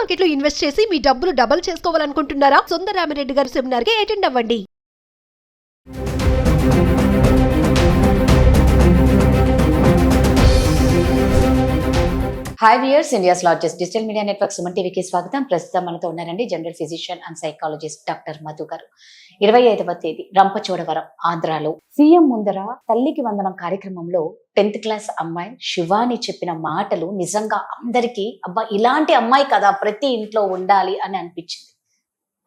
Market లో invest చేసి మీ డబ్బులు డబుల్ చేసుకోవాలనుకుంటున్నారా? సుందరరామిరెడ్డి గారి సెమినార్ కి అటెండ్ అవ్వండి. Hi viewers, India's largest digital media network Suman టీవీకి స్వాగతం. ప్రస్తుతం మనతో ఉన్నారండి general physician and psychologist doctor Madhu గారు. 25వ తేదీ రంపచోడవరం ఆంధ్రాలో సీఎం ముందర తల్లికి వందనం కార్యక్రమంలో 10th క్లాస్ అమ్మాయి శివాని చెప్పిన మాటలు నిజంగా అందరికీ అబ్బా ఇలాంటి అమ్మాయి కదా ప్రతి ఇంట్లో ఉండాలి అని అనిపించింది.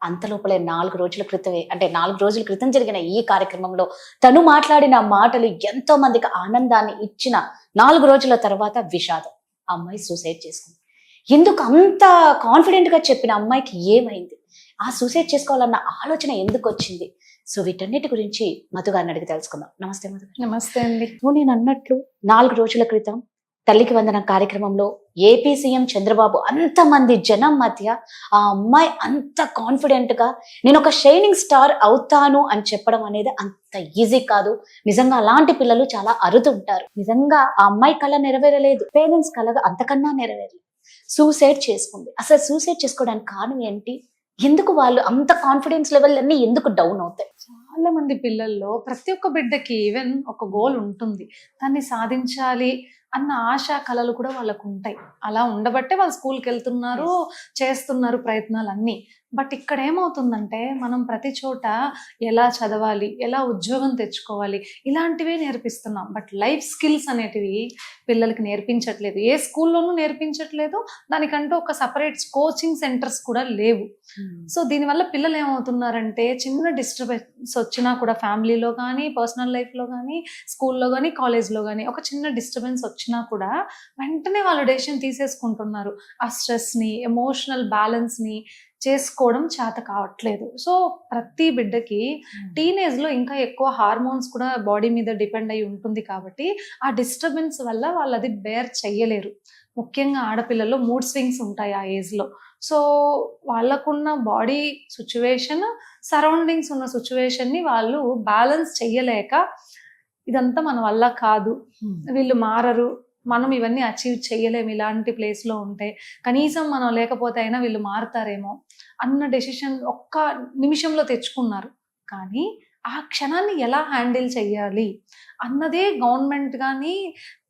అంతలోపలే 4 రోజుల క్రితమే, అంటే 4 రోజుల క్రితం జరిగిన ఈ కార్యక్రమంలో తను మాట్లాడిన మాటలు ఎంతో మందికి ఆనందాన్ని ఇచ్చిన 4 రోజుల తర్వాత విషాదం. అమ్మాయి సూసైడ్ చేసుకుంది. ఎందుకు అంత కాన్ఫిడెంట్ గా చెప్పిన అమ్మాయికి ఏమైంది? ఆ సూసైడ్ చేసుకోవాలన్న ఆలోచన ఎందుకు వచ్చింది? సో వీటన్నిటి గురించి మధు గారిని అడిగి తెలుసుకుందాం. నమస్తే మధు. నమస్తే అండి. నేను అన్నట్లు 4 రోజుల క్రితం తల్లికి వందనం కార్యక్రమంలో ఏపీ సీఎం చంద్రబాబు అంతమంది జనం మధ్య ఆ అమ్మాయి అంత కాన్ఫిడెంట్ గా నేను ఒక షైనింగ్ స్టార్ అవుతాను అని చెప్పడం అనేది అంత ఈజీ కాదు. నిజంగా అలాంటి పిల్లలు చాలా అరుదుంటారు. నిజంగా ఆ అమ్మాయి కళ నెరవేరలేదు, పేరెంట్స్ కళ అంతకన్నా నెరవేరలేదు. సూసైడ్ చేసుకుంది. అసలు సూసైడ్ చేసుకోవడానికి కారణం ఏంటి? ఎందుకు వాళ్ళు అంత కాన్ఫిడెన్స్ లెవెల్ అన్ని ఎందుకు డౌన్ అవుతాయి? చాలా మంది పిల్లల్లో ప్రతి ఒక్క బిడ్డకి ఈవెన్ ఒక గోల్ ఉంటుంది, దాన్ని సాధించాలి అన్న ఆశ కళలు కూడా వాళ్ళకు ఉంటాయి. అలా ఉండబట్టే వాళ్ళు స్కూల్కి వెళ్తున్నారు, చేస్తున్నారు ప్రయత్నాలు అన్నీ. బట్ ఇక్కడ ఏమవుతుందంటే మనం ప్రతి చోట ఎలా చదవాలి, ఎలా ఉద్యోగం తెచ్చుకోవాలి ఇలాంటివే నేర్పిస్తున్నాం. బట్ లైఫ్ స్కిల్స్ అనేటివి పిల్లలకి నేర్పించట్లేదు, ఏ స్కూల్లోనూ నేర్పించట్లేదు. దానికంటూ ఒక సపరేట్ కోచింగ్ సెంటర్స్ కూడా లేవు. సో దీనివల్ల పిల్లలు ఏమవుతున్నారంటే చిన్న డిస్టర్బెన్స్ వచ్చినా కూడా ఫ్యామిలీలో కానీ, పర్సనల్ లైఫ్లో కానీ, స్కూల్లో కానీ, కాలేజ్లో కానీ ఒక చిన్న డిస్టర్బెన్స్ వచ్చినా కూడా వెంటనే వాళ్ళు డెసిషన్ తీసేసుకుంటున్నారు. ఆ స్ట్రెస్ని, ఎమోషనల్ బ్యాలెన్స్ని చేసుకోవడం చేత కావట్లేదు. సో ప్రతి బిడ్డకి టీనేజ్లో ఇంకా ఎక్కువ హార్మోన్స్ కూడా బాడీ మీద డిపెండ్ అయి ఉంటుంది కాబట్టి ఆ డిస్టర్బెన్స్ వల్ల వాళ్ళు అది బేర్ చెయ్యలేరు. ముఖ్యంగా ఆడపిల్లల్లో మూడ్ స్వింగ్స్ ఉంటాయి ఆ ఏజ్లో. సో వాళ్ళకున్న బాడీ సిచ్యువేషన్, సరౌండింగ్స్ ఉన్న సిచ్యువేషన్ని వాళ్ళు బ్యాలెన్స్ చెయ్యలేక ఇదంతా మన వల్ల కాదు, వీళ్ళు మారరు, మనం ఇవన్నీ అచీవ్ చేయలేము ఇలాంటి ప్లేస్లో ఉంటే, కనీసం మనం లేకపోతే అయినా వీళ్ళు మారుతారేమో అన్న డెసిషన్ ఒక్క నిమిషంలో తెచ్చుకున్నారు. కానీ ఆ క్షణాన్ని ఎలా హ్యాండిల్ చెయ్యాలి అన్నదే గవర్నమెంట్ కానీ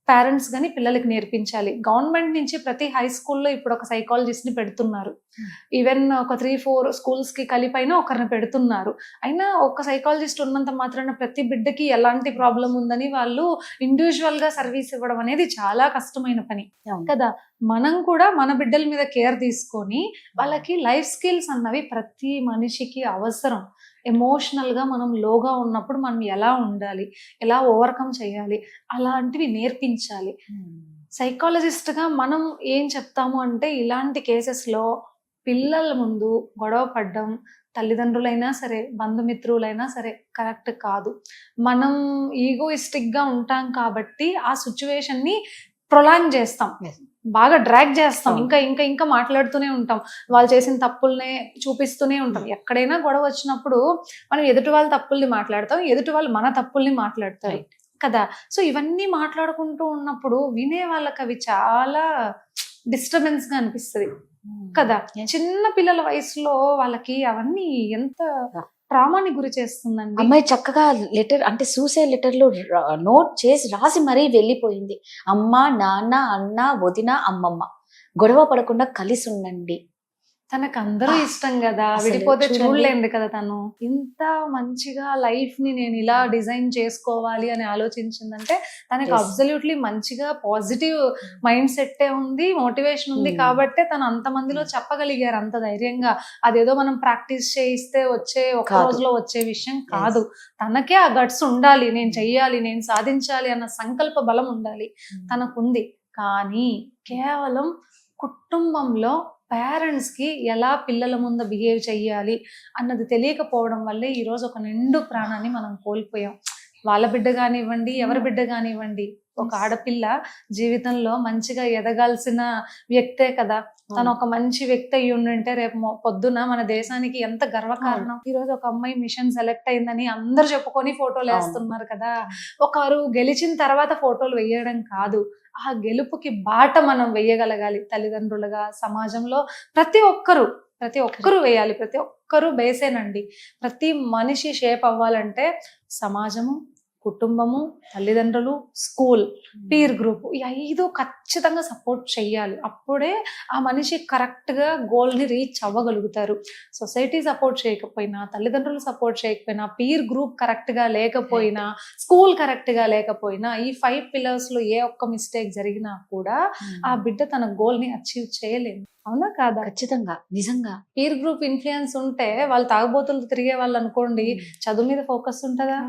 పేరెంట్స్ కానీ పిల్లలకి నేర్పించాలి. గవర్నమెంట్ నుంచి ప్రతి హై స్కూల్లో ఇప్పుడు ఒక సైకాలజిస్ట్ని పెడుతున్నారు. ఈవెన్ ఒక 3-4 స్కూల్స్కి కలిపైనా ఒకరిని పెడుతున్నారు. అయినా ఒక సైకాలజిస్ట్ ఉన్నంత మాత్రాన ప్రతి బిడ్డకి ఎలాంటి ప్రాబ్లం ఉందని వాళ్ళు ఇండివిజువల్గా సర్వీస్ ఇవ్వడం అనేది చాలా కష్టమైన పని కదా. మనం కూడా మన బిడ్డల మీద కేర్ తీసుకొని వాళ్ళకి లైఫ్ స్కిల్స్ అన్నవి ప్రతి మనిషికి అవసరం. ఎమోషనల్గా మనం లోగా ఉన్నప్పుడు మనం ఎలా ఉండాలి, ఎలా ఓవర్కమ్ చేయాలి అలాంటివి నేర్పించాలి. సైకాలజిస్ట్గా మనం ఏం చెప్తాము అంటే ఇలాంటి కేసెస్లో పిల్లల ముందు గొడవ పడ్డం తల్లిదండ్రులైనా సరే, బంధుమిత్రులైనా సరే కరెక్ట్ కాదు. మనం ఈగోయిస్టిక్గా ఉంటాం కాబట్టి ఆ సిచ్యువేషన్ని ప్రొలాంగ్ చేస్తాం, బాగా డ్రాగ్ చేస్తాం, ఇంకా ఇంకా ఇంకా మాట్లాడుతూనే ఉంటాం, వాళ్ళు చేసిన తప్పుల్నే చూపిస్తూనే ఉంటాం. ఎక్కడైనా గొడవ వచ్చినప్పుడు మనం ఎదుటి వాళ్ళ తప్పుల్ని మాట్లాడతాం, ఎదుటి వాళ్ళు మన తప్పుల్ని మాట్లాడతారు కదా. సో ఇవన్నీ మాట్లాడుకుంటూ ఉన్నప్పుడు వినే వాళ్ళకి అవి చాలా డిస్టర్బెన్స్ గా అనిపిస్తుంది కదా. చిన్న పిల్లల వయసులో వాళ్ళకి అవన్నీ ఎంత ట్రామాని గురి చేస్తుందండి. అమ్మాయి చక్కగా లెటర్, అంటే సూసైడ్ లెటర్లు నోట్ చేసి రాసి మరీ వెళ్ళిపోయింది. అమ్మ, నాన్న, అన్న, వదిన, అమ్మమ్మ గొడవ పడకుండా కలిసి ఉండండి. తనకు అందరూ ఇష్టం కదా, విడిపోతే చూడలేదు కదా. తను ఇంత మంచిగా లైఫ్ ని నేను ఇలా డిజైన్ చేసుకోవాలి అని ఆలోచించిందంటే తనకి అబ్సల్యూట్లీ మంచిగా పాజిటివ్ మైండ్ సెట్టే ఉంది, మోటివేషన్ ఉంది కాబట్టే తను అంతమందిలో చెప్పగలిగారు అంత ధైర్యంగా. అదేదో మనం ప్రాక్టీస్ చేయిస్తే వచ్చే ఒక రోజులో వచ్చే విషయం కాదు. తనకే ఆ గట్స్ ఉండాలి, నేను చెయ్యాలి, నేను సాధించాలి అన్న సంకల్ప బలం ఉండాలి, తనకుంది. కానీ కేవలం కుటుంబంలో పేరెంట్స్కి ఎలా పిల్లల ముందు బిహేవ్ చెయ్యాలి అన్నది తెలియకపోవడం వల్లే ఈరోజు ఒక నిండు ప్రాణాన్ని మనం కోల్పోయాం. వాళ్ళ బిడ్డ కానివ్వండి, ఎవరి బిడ్డ కానివ్వండి, ఒక ఆడపిల్ల జీవితంలో మంచిగా ఎదగాల్సిన వ్యక్తే కదా. తను ఒక మంచి వ్యక్తి అయ్యి ఉండింటే రేపు పొద్దున మన దేశానికి ఎంత గర్వకారణం. ఈ రోజు ఒక అమ్మాయి మిషన్ సెలెక్ట్ అయిందని అందరు చెప్పుకొని ఫోటోలు వేస్తున్నారు కదా. ఒకరు గెలిచిన తర్వాత ఫోటోలు వేయడం కాదు, ఆ గెలుపుకి బాట మనం వేయగలగాలి. తల్లిదండ్రులుగా సమాజంలో ప్రతి ఒక్కరు వేయాలి. ప్రతి ఒక్కరు బేసేనండి. ప్రతి మనిషి షేప్ అవ్వాలంటే సమాజము, కుటుంబము, తల్లిదండ్రులు, స్కూల్, పీర్ గ్రూప్, ఈ 5 ఖచ్చితంగా సపోర్ట్ చెయ్యాలి. అప్పుడే ఆ మనిషి కరెక్ట్ గా గోల్ ని రీచ్ అవ్వగలుగుతారు. సొసైటీ సపోర్ట్ చేయకపోయినా, తల్లిదండ్రులు సపోర్ట్ చేయకపోయినా, పీర్ గ్రూప్ కరెక్ట్ గా లేకపోయినా, స్కూల్ కరెక్ట్ గా లేకపోయినా, ఈ 5 పిల్లర్స్ లో ఏ ఒక్క మిస్టేక్ జరిగినా కూడా ఆ బిడ్డ తన గోల్ ని అచీవ్ చేయలేదు. అవునా కాదా? ఖచ్చితంగా, నిజంగా. పీర్ గ్రూప్ ఇన్ఫ్లుయెన్స్ ఉంటే వాళ్ళు తాగుబోతులు తిరిగే వాళ్ళు అనుకోండి, చదువు మీద ఫోకస్ ఉంటుందా?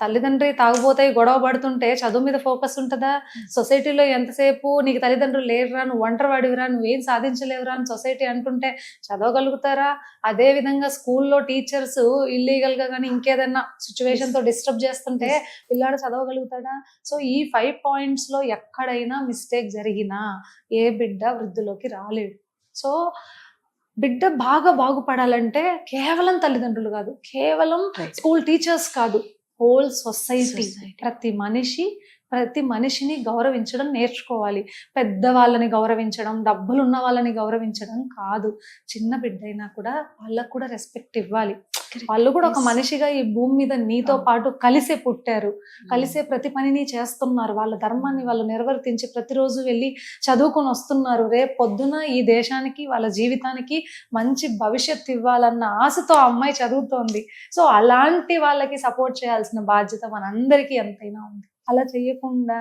తల్లిదండ్రి తాగుబోతాయి గొడవ పడుతుంటే చదువు మీద ఫోకస్ ఉంటుందా? సొసైటీలో ఎంతసేపు నీకు తల్లిదండ్రులు లేరురా, నువ్వు ఒంటరివాడివిరా, నువ్వేం సాధించలేవురా అని సొసైటీ అంటుంటే చదవగలుగుతారా? అదే విధంగా స్కూల్లో టీచర్స్ ఇల్లీగల్ గా కానీ ఇంకేదన్నా సిచ్యువేషన్ తో డిస్టర్బ్ చేస్తుంటే పిల్లాడు చదవగలుగుతాడా? సో ఈ 5 పాయింట్స్ లో ఎక్కడైనా మిస్టేక్ జరిగినా ఏ బిడ్డ వృద్ధిలోకి రాలేడు. సో బిడ్డ బాగుపడాలంటే కేవలం తల్లిదండ్రులు కాదు, కేవలం స్కూల్ టీచర్స్ కాదు, హోల్ సొసైటీ, ప్రతి మనిషిని గౌరవించడం నేర్చుకోవాలి. పెద్దవాళ్ళని గౌరవించడం, డబ్బులు ఉన్న వాళ్ళని గౌరవించడం కాదు. చిన్న బిడ్డైనా కూడా వాళ్ళకు కూడా రెస్పెక్ట్ ఇవ్వాలి. వాళ్ళు కూడా ఒక మనిషిగా ఈ భూమి మీద నీతో పాటు కలిసే పుట్టారు, కలిసే ప్రతి పనిని చేస్తున్నారు. వాళ్ళ ధర్మాన్ని వాళ్ళు నిర్వర్తించి ప్రతిరోజు వెళ్ళి చదువుకొని వస్తున్నారు. రేపు పొద్దున ఈ దేశానికి, వాళ్ళ జీవితానికి మంచి భవిష్యత్తు ఇవ్వాలన్న ఆశతో ఆ అమ్మాయి చదువుతోంది. సో అలాంటి వాళ్ళకి సపోర్ట్ చేయాల్సిన బాధ్యత మనందరికీ ఎంతైనా ఉంది. అలా చెయ్యకుండా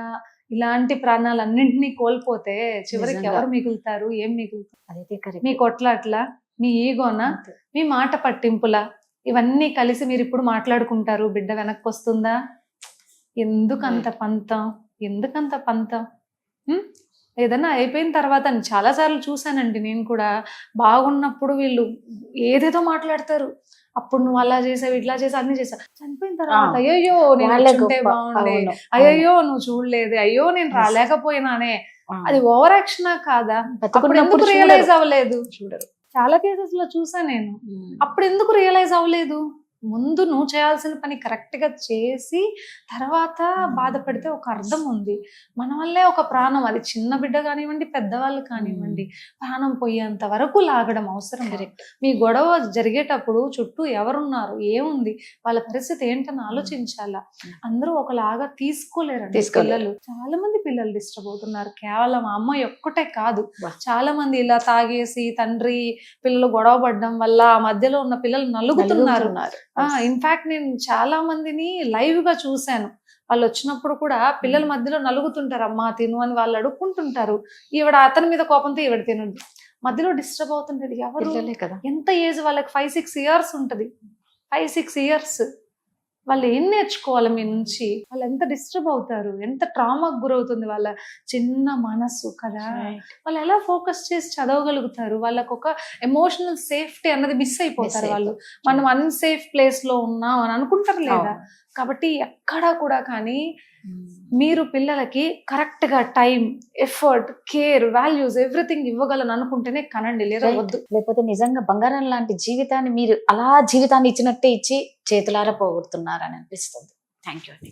ఇలాంటి ప్రాణాలన్నింటినీ కోల్పోతే చివరికి ఎవరు మిగులుతారు? ఏం మిగులుతారు? అదైతే కరెక్ట్. మీ కొట్లాట్లా, మీ ఈగోనా, మీ మాట పట్టింపులా, ఇవన్నీ కలిసి మీరు ఇప్పుడు మాట్లాడుకుంటారు. బిడ్డ వెనక్కి వస్తుందా? ఎందుకంత పంతం? ఏదన్నా అయిపోయిన తర్వాత చాలా సార్లు చూసానండి నేను కూడా. బాగున్నప్పుడు వీళ్ళు ఏదేదో మాట్లాడతారు, అప్పుడు నువ్వు అలా చేసావు, ఇట్లా చేసావు, అన్ని చేసావు. చనిపోయిన తర్వాత అయ్యో నేను వచ్చుంటే బాగుండే, అయ్యో నువ్వు చూడలేదు, అయ్యో నేను రాలేకపోయినానే. అది ఓవర్ యాక్షనా కాదా? అప్పుడు ఎందుకు రియలైజ్ అవ్వలేదు? చూడరు. చాలా కేసెస్ లో చూసా నేను. అప్పుడు ఎందుకు రియలైజ్ అవ్వలేదు? ముందు నువ్వు చేయాల్సిన పని కరెక్ట్ గా చేసి తర్వాత బాధపడితే ఒక అర్థం ఉంది. మన వల్లే ఒక ప్రాణం, అది చిన్న బిడ్డ కానివ్వండి, పెద్దవాళ్ళు కానివ్వండి, ప్రాణం పోయేంత వరకు లాగడం అవసరం. మీ గొడవ జరిగేటప్పుడు చుట్టూ ఎవరున్నారు, ఏముంది, వాళ్ళ పరిస్థితి ఏంటని ఆలోచించాలా. అందరూ ఒకలాగా తీసుకోలేరండి పిల్లలు. చాలా మంది పిల్లలు డిస్టర్బ్ అవుతున్నారు. కేవలం ఆ అమ్మాయి ఒక్కటే కాదు, చాలా మంది ఇలా తాగేసి తండ్రి పిల్లలు గొడవ పడడం వల్ల ఆ మధ్యలో ఉన్న పిల్లలు నలుగుతున్నారు. ఇన్ఫాక్ట్ నేను చాలా మందిని లైవ్ గా చూశాను. వాళ్ళు వచ్చినప్పుడు కూడా పిల్లల మధ్యలో నలుగుతుంటారు, అమ్మా తిను అని వాళ్ళు అడుక్కుంటుంటారు. ఈవిడ అతని మీద కోపంతో ఈవిడ తినదు, మధ్యలో డిస్టర్బ్ అవుతుంటది. ఎవరు? ఎంత ఏజ్ వాళ్ళకి? 5-6 ఇయర్స్ ఉంటది. 5-6 ఇయర్స్. వాళ్ళు ఏం నేర్చుకోవాలి మీ నుంచి? వాళ్ళు ఎంత డిస్టర్బ్ అవుతారు, ఎంత ట్రామాకు గురవుతుంది వాళ్ళ చిన్న మనసు కదా. వాళ్ళు ఎలా ఫోకస్ చేసి చదవగలుగుతారు? వాళ్ళకు ఒక ఎమోషనల్ సేఫ్టీ అన్నది మిస్ అయిపోతారు. వాళ్ళు మనం అన్సేఫ్ ప్లేస్ లో ఉన్నాం అని అనుకుంటారు లేదా? కాబట్టి ఎక్కడా కూడా కానీ మీరు పిల్లలకి కరెక్ట్ గా time, effort, care, values everything ఇవ్వగలను అనుకుంటేనే కనండి, లేదా వద్దు. లేకపోతే నిజంగా బంగారం లాంటి జీవితాన్ని మీరు అలా జీవితాన్ని ఇచ్చినట్టే ఇచ్చి చేతులారా పోగొడుతున్నారని అనిపిస్తుంది. థ్యాంక్ యూ అండి.